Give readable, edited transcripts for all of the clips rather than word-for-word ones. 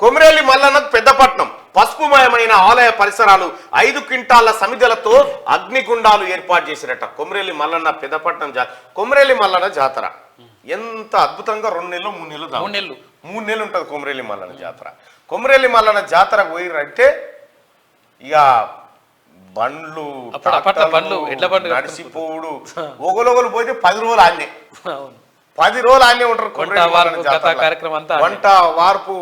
కొమిరెల్లి మల్లన్నకు పెద్దపట్నం పసుపుమయమైన ఆలయ పరిసరాలు 5 క్వింటాల సమిధలతో అగ్నిగుండాలు ఏర్పాటు చేసిరట. కొమిరెల్లి మల్లన్న పెద్దపట్నం కొమిరెల్లి మల్లన్న జాతర ఎంత అద్భుతంగా 2 నెలలు 3 నెలలు 3 నెలలు ఉంటుంది కొమిరెల్లి మల్లన్న జాతర. కొమిరెల్లి మల్లన్న జాతర పోయిరంటే ఇక బండ్లు నడిచిపోవుడు ఒగలొగలు పోతే 10 రోజులు ఆన్నే 10 రోజులు ఆన్నే ఉంటారు. వంట వార్పు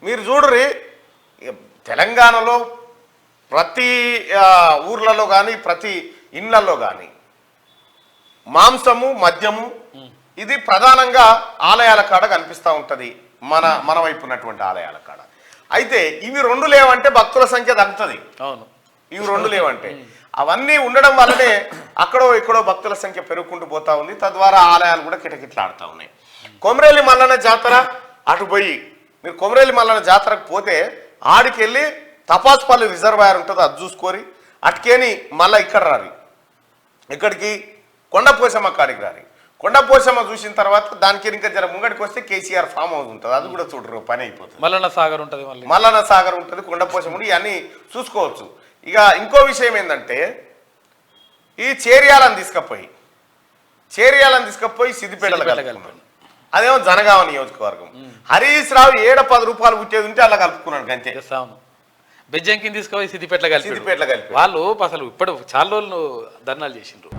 మీరు చూడరి. తెలంగాణలో ప్రతి ఊర్లలో కానీ ప్రతి ఇళ్లలో కానీ మాంసము మద్యము ఇది ప్రధానంగా ఆలయాల కాడ కనిపిస్తూ ఉంటుంది. మన వైపు ఉన్నటువంటి ఆలయాల కాడ అయితే ఇవి 2 లేవంటే భక్తుల సంఖ్య తగ్గుతుంది. అవును, ఇవి 2 లేవంటే అవన్నీ ఉండడం వల్లనే అక్కడో ఇక్కడో భక్తుల సంఖ్య పెరుగుకుంటూ పోతా ఉంది. తద్వారా ఆలయాలు కూడా కిటకిటలాడుతూ ఉన్నాయి. కొమిరెల్లి మల్లన్న జాతర అటు పోయి మీరు కొమిరెల్లి మల్లన్న జాతరకు పోతే ఆడికి వెళ్ళి తపాస్పల్లి రిజర్వాయర్ ఉంటుంది, అది చూసుకొని అటుకేని మళ్ళీ ఇక్కడ రారి, ఇక్కడికి కొండపోసమ్మ కాడికి రారి. కొండపోసమ్మ చూసిన తర్వాత దానికి ఇంకా జర ముంగడికి వస్తే కేసీఆర్ ఫామ్ హౌస్ ఉంటుంది, అది కూడా చూడరు, పని అయిపోతుంది. మల్లన్న సాగర్ ఉంటుంది, కొండపోసమ్మ ఇవన్నీ చూసుకోవచ్చు. ఇక ఇంకో విషయం ఏంటంటే ఈ చేర్యాలను తీసుకపోయి సిద్దిపేటలో కలుపుకున్నాడు. అదేమో జనగామ నియోజకవర్గం. హరీష్ రావు 7-10 రూపాయలు పుట్టేది ఉంటే అలా కలుపుకున్నాడు అంతే. బెజ్జంకిని తీసుకుపోయి సిద్దిపేటలో కలిపి వాళ్ళు అసలు ఇప్పుడు చాలా రోజులు ధర్నాలు చేసిండ్రు.